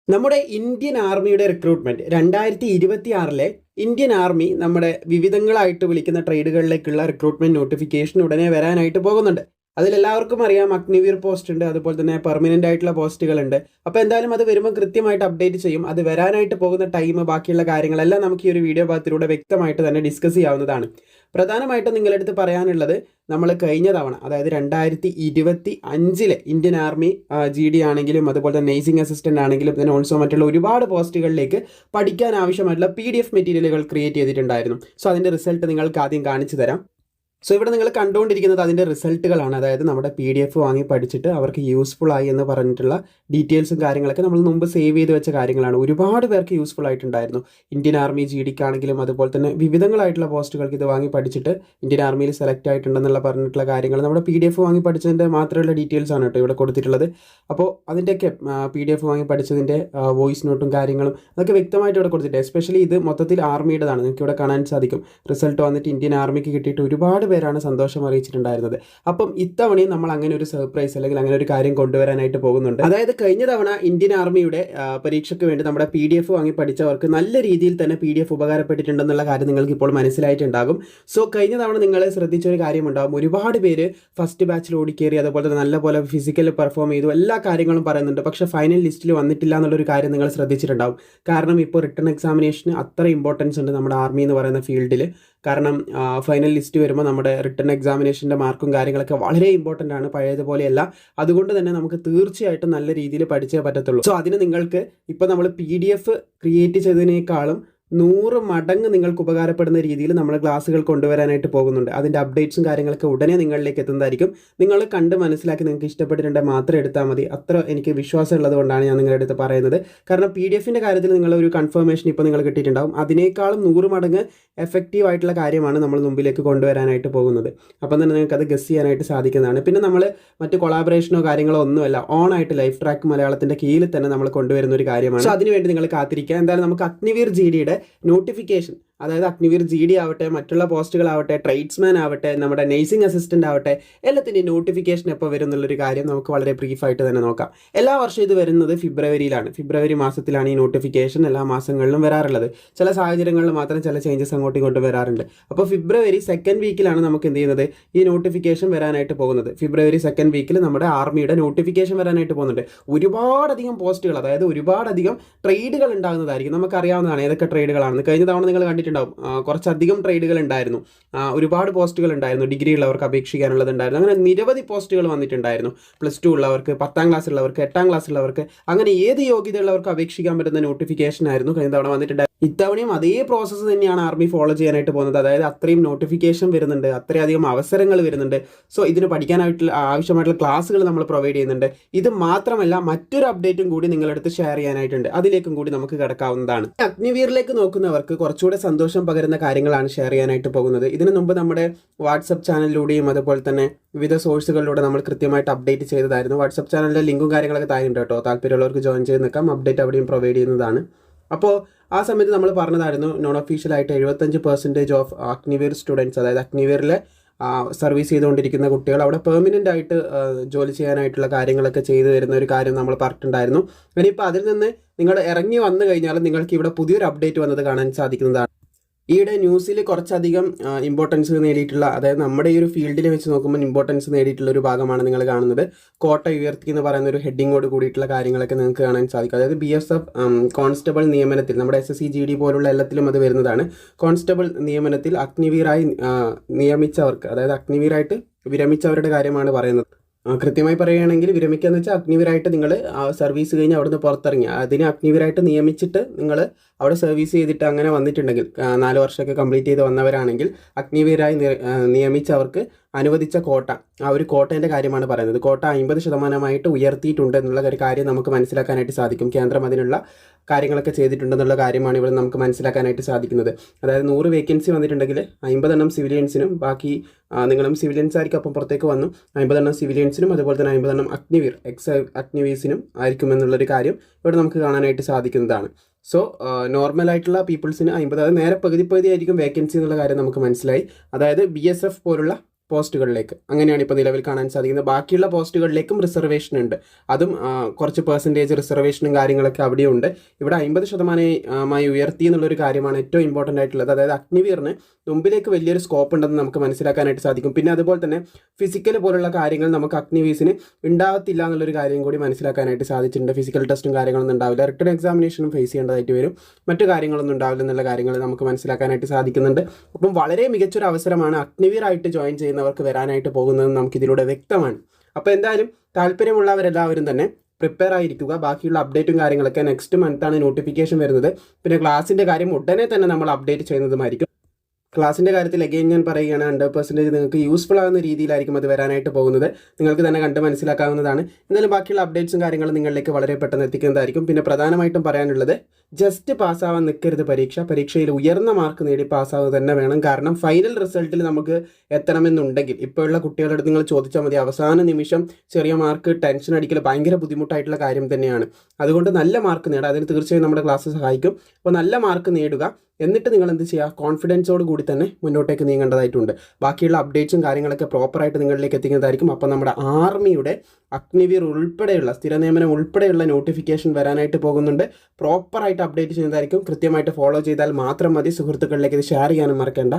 നമ്മുടെ ഇന്ത്യൻ ആർമിയുടെ recruitment 2026 Indian army നമ്മുടെ വിവിധങ്ങളായിട്ട് വിളിക്കുന്ന ട്രേഡുകളിലേക്കുള്ള റിക്രൂട്ട്മെന്റ് നോട്ടിഫിക്കേഷൻ ഉടനെ വരാനായിട്ട് പോകുന്നുണ്ട്. അതിലെല്ലാവർക്കും അറിയാം അഗ്നിവീർ പോസ്റ്റ് ഉണ്ട്, അതുപോലെ തന്നെ പെർമനന്റ് ആയിട്ടുള്ള പോസ്റ്റുകളുണ്ട്. അപ്പോൾ എന്തായാലും അത് വരുമ്പോൾ കൃത്യമായിട്ട് അപ്ഡേറ്റ് ചെയ്യും. അത് വരാനായിട്ട് പോകുന്ന ടൈം, ബാക്കിയുള്ള കാര്യങ്ങളെല്ലാം നമുക്ക് ഈ ഒരു വീഡിയോ ഭാഗത്തിലൂടെ വ്യക്തമായിട്ട് തന്നെ ഡിസ്കസ് ചെയ്യാവുന്നതാണ്. പ്രധാനമായിട്ടും നിങ്ങളടുത്ത് പറയാനുള്ളത്, നമ്മൾ കഴിഞ്ഞ തവണ അതായത് 2025 ഇന്ത്യൻ ആർമി GD ആണെങ്കിലും അതുപോലെ തന്നെ നേഴ്സിംഗ് അസിസ്റ്റന്റ് ആണെങ്കിലും പിന്നെ ഓൾസോ മറ്റുള്ള ഒരുപാട് പോസ്റ്റുകളിലേക്ക് പഠിക്കാൻ ആവശ്യമായിട്ടുള്ള PDF മെറ്റീരിയലുകൾ ക്രിയേറ്റ് ചെയ്തിട്ടുണ്ടായിരുന്നു. സോ അതിൻ്റെ റിസൾട്ട് നിങ്ങൾക്ക് ആദ്യം കാണിച്ചു തരാം. സോ ഇവിടെ നിങ്ങൾ കണ്ടുകൊണ്ടിരിക്കുന്നത് അതിൻ്റെ റിസൾട്ടുകളാണ്. അതായത് നമ്മുടെ PDF വാങ്ങി പഠിച്ചിട്ട് അവർക്ക് യൂസ്ഫുൾ ആയി എന്ന് പറഞ്ഞിട്ടുള്ള ഡീറ്റെയിൽസും കാര്യങ്ങളൊക്കെ നമ്മൾ മുമ്പ് സേവ് ചെയ്ത് വെച്ച കാര്യങ്ങളാണ്. ഒരുപാട് പേർക്ക് യൂസ്ഫുൾ ആയിട്ടുണ്ടായിരുന്നു. ഇന്ത്യൻ ആർമി GD ആണെങ്കിലും അതുപോലെ തന്നെ വിവിധങ്ങളായിട്ടുള്ള പോസ്റ്റുകൾക്ക് ഇത് വാങ്ങി പഠിച്ചിട്ട് ഇന്ത്യൻ ആർമിയിൽ സെലക്ട് ആയിട്ടുണ്ടെന്നുള്ള പറഞ്ഞിട്ടുള്ള കാര്യങ്ങൾ നമ്മുടെ PDF വാങ്ങി പഠിച്ചതിൻ്റെ മാത്രമുള്ള ഡീറ്റെയിൽസ് ആണ് കേട്ടോ ഇവിടെ കൊടുത്തിട്ടുള്ളത്. അപ്പോൾ അതിൻ്റെയൊക്കെ PDF വാങ്ങി പഠിച്ചതിൻ്റെ വോയിസ് നോട്ടും കാര്യങ്ങളും അതൊക്കെ വ്യക്തമായിട്ട് ഇവിടെ കൊടുത്തിട്ട്, എസ്പെഷ്യലി ഇത് മൊത്തത്തിൽ ആർമിയുടേതാണ്. നിങ്ങൾക്ക് ഇവിടെ കാണാൻ സാധിക്കും. റിസൾട്ട് വന്നിട്ട് ഇന്ത്യൻ ആർമിക്ക് കിട്ടിയിട്ട് ഒരുപാട് പേരാണ് സന്തോഷം അറിയിച്ചിട്ടുണ്ടായിരുന്നത്. അപ്പം ഇത്തവണയും നമ്മൾ അങ്ങനെ ഒരു സർപ്രൈസ് അല്ലെങ്കിൽ അങ്ങനെ ഒരു കാര്യം കൊണ്ടുവരാനായിട്ട് പോകുന്നുണ്ട്. അതായത് കഴിഞ്ഞ തവണ ഇന്ത്യൻ ആർമിയുടെ പരീക്ഷയ്ക്ക് വേണ്ടി നമ്മുടെ PDF വാങ്ങി പഠിച്ചവർക്ക് നല്ല രീതിയിൽ തന്നെ PDF ഉപകാരപ്പെട്ടിട്ടുണ്ടെന്നുള്ള കാര്യം നിങ്ങൾക്ക് ഇപ്പോൾ മനസ്സിലായിട്ടുണ്ടാകും. സോ കഴിഞ്ഞ തവണ നിങ്ങൾ ശ്രദ്ധിച്ച ഒരു കാര്യമുണ്ടാകും, ഒരുപാട് പേര് ഫസ്റ്റ് ബാച്ചിൽ ഓടിക്കേറി അതുപോലെ തന്നെ നല്ലപോലെ ഫിസിക്കൽ പെർഫോം ചെയ്തു, എല്ലാ കാര്യങ്ങളും പറയുന്നുണ്ട്. പക്ഷേ ഫൈനൽ ലിസ്റ്റിൽ വന്നിട്ടില്ല എന്നുള്ളൊരു കാര്യം നിങ്ങൾ ശ്രദ്ധിച്ചിട്ടുണ്ടാകും. കാരണം ഇപ്പോൾ റിട്ടൺ എക്സാമിനേഷന് അത്ര ഇമ്പോർട്ടൻസ് ഉണ്ട് നമ്മുടെ ആർമി എന്ന് പറയുന്ന ഫീൽഡിൽ. കാരണം ഫൈനൽ ലിസ്റ്റ് വരുമ്പോൾ നമ്മുടെ റിട്ടൺ എക്സാമിനേഷൻ്റെ മാർക്കും കാര്യങ്ങളൊക്കെ വളരെ ഇമ്പോർട്ടൻ്റ് ആണ്, പഴയതുപോലെയല്ല. അതുകൊണ്ട് തന്നെ നമുക്ക് തീർച്ചയായിട്ടും നല്ല രീതിയിൽ പഠിച്ചേ പറ്റത്തുള്ളൂ. സോ അതിന് നിങ്ങൾക്ക് ഇപ്പോൾ നമ്മൾ PDF ക്രിയേറ്റ് ചെയ്തതിനേക്കാളും 100 മടങ്ങ് നിങ്ങൾക്ക് ഉപകാരപ്പെടുന്ന രീതിയിൽ നമ്മൾ ക്ലാസ്സുകൾ കൊണ്ടുവരാനായിട്ട് പോകുന്നുണ്ട്. അതിൻ്റെ അപ്ഡേറ്റ്സും കാര്യങ്ങളൊക്കെ ഉടനെ നിങ്ങളിലേക്ക് എത്തുന്നതായിരിക്കും. നിങ്ങൾ കണ്ട് മനസ്സിലാക്കി നിങ്ങൾക്ക് ഇഷ്ടപ്പെട്ടിട്ടുണ്ടെങ്കിൽ മാത്രം എടുത്താൽ മതി. അത്ര എനിക്ക് വിശ്വാസം ഉള്ളത് കൊണ്ടാണ് ഞാൻ നിങ്ങളുടെ അടുത്ത് പറയുന്നത്. കാരണം PDFിൻ്റെ കാര്യത്തിൽ നിങ്ങളൊരു കൺഫർമേഷൻ ഇപ്പോൾ നിങ്ങൾ കിട്ടിയിട്ടുണ്ടാകും. അതിനേക്കാളും 100 മടങ്ങ് എഫക്റ്റീവ് ആയിട്ടുള്ള കാര്യമാണ് നമ്മൾ മുമ്പിലേക്ക് കൊണ്ടുവരാനായിട്ട് പോകുന്നത്. അപ്പം തന്നെ നിങ്ങൾക്ക് അത് ഗസ് ചെയ്യാനായിട്ട് സാധിക്കുന്നതാണ്. പിന്നെ നമ്മൾ മറ്റ് കൊളാബറേഷനോ കാര്യങ്ങളോ ഒന്നുമല്ല, ഓൺ ആയിട്ട് ലൈഫ് ട്രാക്ക് മലയാളത്തിൻ്റെ കീഴിൽ തന്നെ നമ്മൾ കൊണ്ടുവരുന്ന ഒരു കാര്യമാണ്. സോ അതിനുവേണ്ടി നിങ്ങൾ കാത്തിരിക്കുക. എന്തായാലും നമുക്ക് അഗ്നിവീർ GDയുടെ നോട്ടിഫിക്കേഷൻ, അതായത് അഗ്നിവീർ GD ആവട്ടെ, മറ്റുള്ള പോസ്റ്റുകളാവട്ടെ, ട്രേഡ്സ്മാൻ ആവട്ടെ, നമ്മുടെ നേഴ്സിംഗ് അസിസ്റ്റൻ്റ് ആവട്ടെ, എല്ലാത്തിൻ്റെയും നോട്ടിഫിക്കേഷൻ എപ്പോൾ വരും എന്നുള്ളൊരു കാര്യം നമുക്ക് വളരെ ബ്രീഫായിട്ട് തന്നെ നോക്കാം. എല്ലാ വർഷവും ഇത് വരുന്നത് ഫെബ്രുവരിയിലാണ്. ഫെബ്രുവരി മാസത്തിലാണ് ഈ നോട്ടിഫിക്കേഷൻ എല്ലാ മാസങ്ങളിലും വരാറുള്ളത്. ചില സാഹചര്യങ്ങളിൽ മാത്രം ചില ചേഞ്ചസ് അങ്ങോട്ടും ഇങ്ങോട്ടും വരാറുണ്ട്. അപ്പോൾ ഫെബ്രുവരി 2nd വീക്കിലാണ് നമുക്ക് എന്ത് ചെയ്യുന്നത്, ഈ നോട്ടിഫിക്കേഷൻ വരാനായിട്ട് പോകുന്നത്. ഫെബ്രുവരി 2nd വീക്കിൽ നമ്മുടെ ആർമിയുടെ നോട്ടിഫിക്കേഷൻ വരാനായിട്ട് പോകുന്നുണ്ട്. ഒരുപാടധികം പോസ്റ്റുകൾ, അതായത് ഒരുപാടധികം ട്രേഡുകൾ ഉണ്ടാകുന്നതായിരിക്കും. നമുക്കറിയാവുന്നതാണ് ഏതൊക്കെ ട്രേഡുകളാണെന്ന്. കഴിഞ്ഞ തവണ നിങ്ങൾ കണ്ടിട്ടുണ്ടാവും, കുറച്ചധികം ട്രേഡുകൾ ഉണ്ടായിരുന്നു, ഒരുപാട് പോസ്റ്റുകൾ ഉണ്ടായിരുന്നു. ഡിഗ്രി ഉള്ളവർക്ക് അപേക്ഷിക്കാനുള്ളത് ഉണ്ടായിരുന്നു. അങ്ങനെ നിരവധി പോസ്റ്റുകൾ വന്നിട്ടുണ്ടായിരുന്നു. +2 ഉള്ളവർക്ക്, 10ാം ക്ലാസ് ഉള്ളവർക്ക്, 8ാം ക്ലാസ് ഉള്ളവർക്ക്, അങ്ങനെ ഏത് യോഗ്യതയുള്ളവർക്ക് അപേക്ഷിക്കാൻ പറ്റുന്ന നോട്ടിഫിക്കേഷൻ ആയിരുന്നു കഴിഞ്ഞ തവണ വന്നിട്ടുണ്ടായിരുന്നു. ഇത്തവണയും അതേ പ്രോസസ്സ് തന്നെയാണ് ആർമി ഫോളോ ചെയ്യാനായിട്ട് പോകുന്നത്. അതായത് അത്രയും നോട്ടിഫിക്കേഷൻ വരുന്നുണ്ട്, അത്രയധികം അവസരങ്ങൾ വരുന്നുണ്ട്. സോ ഇതിന് പഠിക്കാനായിട്ടുള്ള ആവശ്യമായിട്ടുള്ള ക്ലാസ്സുകൾ നമ്മൾ പ്രൊവൈഡ് ചെയ്യുന്നുണ്ട്. ഇത് മാത്രമല്ല, മറ്റൊരു അപ്ഡേറ്റും കൂടി നിങ്ങളടുത്ത് ഷെയർ ചെയ്യാനായിട്ടുണ്ട്. അതിലേക്കും കൂടി നമുക്ക് കിടക്കാവുന്നതാണ്. അഗ്നിവീറിലേക്ക് നോക്കുന്നവർക്ക് കുറച്ചുകൂടെ സന്തോഷം പകരുന്ന കാര്യങ്ങളാണ് ഷെയർ ചെയ്യാനായിട്ട് പോകുന്നത്. ഇതിനു മുമ്പ് നമ്മുടെ വാട്സപ്പ് ചാനലിലൂടെയും അതുപോലെ തന്നെ വിവിധ സോഴ്സുകളിലൂടെ നമ്മൾ കൃത്യമായിട്ട് അപ്ഡേറ്റ് ചെയ്തതായിരുന്നു. വാട്സപ്പ് ചാനലിലെ ലിങ്കും കാര്യങ്ങളൊക്കെ താഴെയുണ്ട് കേട്ടോ. താല്പര്യമുള്ളവർക്ക് ജോയിൻ ചെയ്ത് നിൽക്കാം. അപ്ഡേറ്റ് അവിടെയും പ്രൊവൈഡ് ചെയ്യുന്നതാണ്. അപ്പോൾ ആ സമയത്ത് നമ്മൾ പറഞ്ഞതായിരുന്നു, നോൺ ഒഫീഷ്യലായിട്ട് 75% ഓഫ് അഗ്നിവീർ സ്റ്റുഡൻസ്, അതായത് അഗ്നിവീറിലെ സർവീസ് ചെയ്തുകൊണ്ടിരിക്കുന്ന കുട്ടികൾ അവിടെ പെർമനൻ്റ് ആയിട്ട് ജോലി ചെയ്യാനായിട്ടുള്ള കാര്യങ്ങളൊക്കെ ചെയ്തു തരുന്ന ഒരു കാര്യം നമ്മൾ പറഞ്ഞിട്ടുണ്ടായിരുന്നു. ഇനിയിപ്പോൾ അതിൽ നിന്ന് നിങ്ങൾ ഇറങ്ങി വന്നു കഴിഞ്ഞാൽ നിങ്ങൾക്ക് ഇവിടെ പുതിയൊരു അപ്ഡേറ്റ് വന്നത് കാണാൻ സാധിക്കുന്നതാണ്. ഈയിടെ ന്യൂസിൽ കുറച്ചധികം ഇമ്പോർട്ടൻസ് നേടിയിട്ടുള്ള, അതായത് നമ്മുടെ ഈ ഒരു ഫീൽഡിൽ വെച്ച് നോക്കുമ്പോൾ ഇമ്പോർട്ടൻസ് നേടിയിട്ടുള്ള ഒരു ഭാഗമാണ് നിങ്ങൾ കാണുന്നത്. കോട്ട ഉയർത്തി എന്ന് പറയുന്ന ഒരു ഹെഡിങ്ങോട് കൂടിയിട്ടുള്ള കാര്യങ്ങളൊക്കെ നിങ്ങൾക്ക് കാണാൻ സാധിക്കും. അതായത് BSF കോൺസ്റ്റബിൾ നിയമനത്തിൽ, നമ്മുടെ SSC GD പോലുള്ള എല്ലാത്തിലും അത് വരുന്നതാണ്. കോൺസ്റ്റബിൾ നിയമനത്തിൽ അഗ്നിവീറായി നിയമിച്ചവർക്ക്, അതായത് അഗ്നിവീറായിട്ട് വിരമിച്ചവരുടെ കാര്യമാണ് പറയുന്നത്. കൃത്യമായി പറയുകയാണെങ്കിൽ വിരമിക്കുക എന്ന് വെച്ചാൽ അഗ്നിവീറായിട്ട് നിങ്ങൾ സർവീസ് കഴിഞ്ഞ് അവിടുന്ന് പുറത്തിറങ്ങി അതിനെ അഗ്നിവീറായിട്ട് നിയമിച്ചിട്ട് നിങ്ങൾ അവിടെ സർവീസ് ചെയ്തിട്ട് അങ്ങനെ വന്നിട്ടുണ്ടെങ്കിൽ, 4 വർഷമൊക്കെ കംപ്ലീറ്റ് ചെയ്ത് വന്നവരാണെങ്കിൽ അഗ്നിവീറായി നിയമിച്ചവർക്ക് അനുവദിച്ച കോട്ട, ആ ഒരു കോട്ടേൻ്റെ കാര്യമാണ് പറയുന്നത്. കോട്ട 50% ഉയർത്തിയിട്ടുണ്ട് എന്നുള്ള ഒരു കാര്യം നമുക്ക് മനസ്സിലാക്കാനായിട്ട് സാധിക്കും. കേന്ദ്രം അതിനുള്ള കാര്യങ്ങളൊക്കെ ചെയ്തിട്ടുണ്ടെന്നുള്ള കാര്യമാണ് ഇവിടെ നമുക്ക് മനസ്സിലാക്കാനായിട്ട് സാധിക്കുന്നത്. അതായത് 100 വേക്കൻസി വന്നിട്ടുണ്ടെങ്കിൽ 50 എണ്ണം സിവിലിയൻസിനും, ബാക്കി നിങ്ങളും സിവിലിയൻസ് ആയിരിക്കും അപ്പം പുറത്തേക്ക് വന്നു, 50 എണ്ണം സിവിലിയൻസിനും അതുപോലെ തന്നെ 50 എണ്ണം അഗ്നിവീർ അഗ്നിവീഴ്സിനും ആയിരിക്കും എന്നുള്ളൊരു കാര്യം ഇവിടെ നമുക്ക് കാണാനായിട്ട് സാധിക്കുന്നതാണ്. സോ നോർമലായിട്ടുള്ള പീപ്പിൾസിന് 50, അതായത് നേരെ പകുതി ആയിരിക്കും വേക്കൻസി എന്നുള്ള കാര്യം നമുക്ക് മനസ്സിലായി. അതായത് BSF പോലുള്ള പോസ്റ്റുകളിലേക്ക്. അങ്ങനെയാണ് ഇപ്പോൾ നിലവിൽ കാണാൻ സാധിക്കുന്നത്. ബാക്കിയുള്ള പോസ്റ്റുകളിലേക്കും റിസർവേഷൻ ഉണ്ട്. അതും കുറച്ച് പെർസെൻറ്റേജ് റിസർവേഷനും കാര്യങ്ങളൊക്കെ അവിടെയുണ്ട്. ഇവിടെ 50% ഉയർത്തി എന്നുള്ളൊരു കാര്യമാണ് ഏറ്റവും ഇമ്പോർട്ടൻ്റ് ആയിട്ടുള്ളത്. അതായത് അഗ്നിവീറിന് മുമ്പിലേക്ക് വലിയൊരു സ്കോപ്പ് ഉണ്ടെന്ന് നമുക്ക് മനസ്സിലാക്കാനായിട്ട് സാധിക്കും. പിന്നെ അതുപോലെ തന്നെ ഫിസിക്കൽ പോലുള്ള കാര്യങ്ങൾ നമുക്ക് അഗ്നിവീസിന് ഉണ്ടാവത്തില്ല എന്നുള്ളൊരു കാര്യം കൂടി മനസ്സിലാക്കാനായിട്ട് സാധിച്ചിട്ടുണ്ട്. ഫിസിക്കൽ ടെസ്റ്റും കാര്യങ്ങളൊന്നും ഉണ്ടാവില്ല, റിട്ടൺ എക്സാമിനേഷനും ഫേസ് ചെയ്യേണ്ടതായിട്ട് വരും, മറ്റു കാര്യങ്ങളൊന്നും ഉണ്ടാവില്ല എന്നുള്ള കാര്യങ്ങൾ നമുക്ക് മനസ്സിലാക്കാനായിട്ട് സാധിക്കുന്നുണ്ട്. അപ്പം വളരെ മികച്ചൊരു അവസരമാണ് അഗ്നിവീറായിട്ട് ജോയിൻ ചെയ്യുന്നവർക്ക് വരാനായിട്ട് പോകുന്നതെന്ന് നമുക്കിതിലൂടെ വ്യക്തമാണ്. അപ്പോൾ എന്തായാലും താല്പര്യമുള്ളവരെല്ലാവരും തന്നെ പ്രിപ്പയർ ആയിരിക്കുക. ബാക്കിയുള്ള അപ്ഡേറ്റും കാര്യങ്ങളൊക്കെ നെക്സ്റ്റ് മന്താണ് നോട്ടിഫിക്കേഷൻ വരുന്നത്. പിന്നെ ക്ലാസ്സിൻ്റെ കാര്യം ഉടനെ തന്നെ നമ്മൾ അപ്ഡേറ്റ് ചെയ്യുന്നതുമായിരിക്കും. ക്ലാസ്സിൻ്റെ കാര്യത്തിൽ അഗെയിൻ ഞാൻ പറയുകയാണ്, 100% നിങ്ങൾക്ക് യൂസ്ഫുൾ ആകുന്ന രീതിയിലായിരിക്കും അത് വരാനായിട്ട് പോകുന്നത്. നിങ്ങൾക്ക് തന്നെ കണ്ട് മനസ്സിലാക്കാവുന്നതാണ്. എന്നാലും ബാക്കിയുള്ള അപ്ഡേറ്റ്സും കാര്യങ്ങളും നിങ്ങളിലേക്ക് വളരെ പെട്ടെന്ന് എത്തിക്കുന്നതായിരിക്കും. പിന്നെ പ്രധാനമായിട്ടും പറയാനുള്ളത്, ജസ്റ്റ് പാസ്സാവാൻ നിൽക്കരുത്. പരീക്ഷയിൽ ഉയർന്ന മാർക്ക് നേടി പാസ്സാവുക തന്നെ വേണം. കാരണം ഫൈനൽ റിസൾട്ടിൽ നമുക്ക് എത്തണമെന്നുണ്ടെങ്കിൽ ഇപ്പോഴുള്ള കുട്ടികളുടെ അടുത്ത് നിങ്ങൾ ചോദിച്ചാൽ മതി, അവസാന നിമിഷം ചെറിയ മാർക്ക് ടെൻഷൻ അടിക്കൽ ഭയങ്കര ബുദ്ധിമുട്ടായിട്ടുള്ള കാര്യം തന്നെയാണ്. അതുകൊണ്ട് നല്ല മാർക്ക് നേടുക, അതിന് തീർച്ചയായും നമ്മുടെ ക്ലാസ് സഹായിക്കും. അപ്പോൾ നല്ല മാർക്ക് നേടുക, എന്നിട്ട് നിങ്ങൾ എന്ത് ചെയ്യുക, കോൺഫിഡൻസോട് കൂടി തന്നെ മുന്നോട്ടേക്ക് നീങ്ങേണ്ടതായിട്ടുണ്ട്. ബാക്കിയുള്ള അപ്ഡേറ്റ്സും കാര്യങ്ങളൊക്കെ പ്രോപ്പറായിട്ട് നിങ്ങളിലേക്ക് എത്തിക്കുന്നതായിരിക്കും. അപ്പോൾ നമ്മുടെ ആർമിയുടെ അഗ്നിവീർ ഉൾപ്പെടെയുള്ള സ്ഥിര നിയമനം ഉൾപ്പെടെയുള്ള നോട്ടിഫിക്കേഷൻ വരാനായിട്ട് പോകുന്നുണ്ട്. പ്രോപ്പറായിട്ട് അപ്ഡേറ്റ് ചെയ്യുന്നതായിരിക്കും. കൃത്യമായിട്ട് ഫോളോ ചെയ്താൽ മാത്രം മതി. സുഹൃത്തുക്കളിലേക്ക് ഇത് ഷെയർ ചെയ്യാനും മറക്കേണ്ട.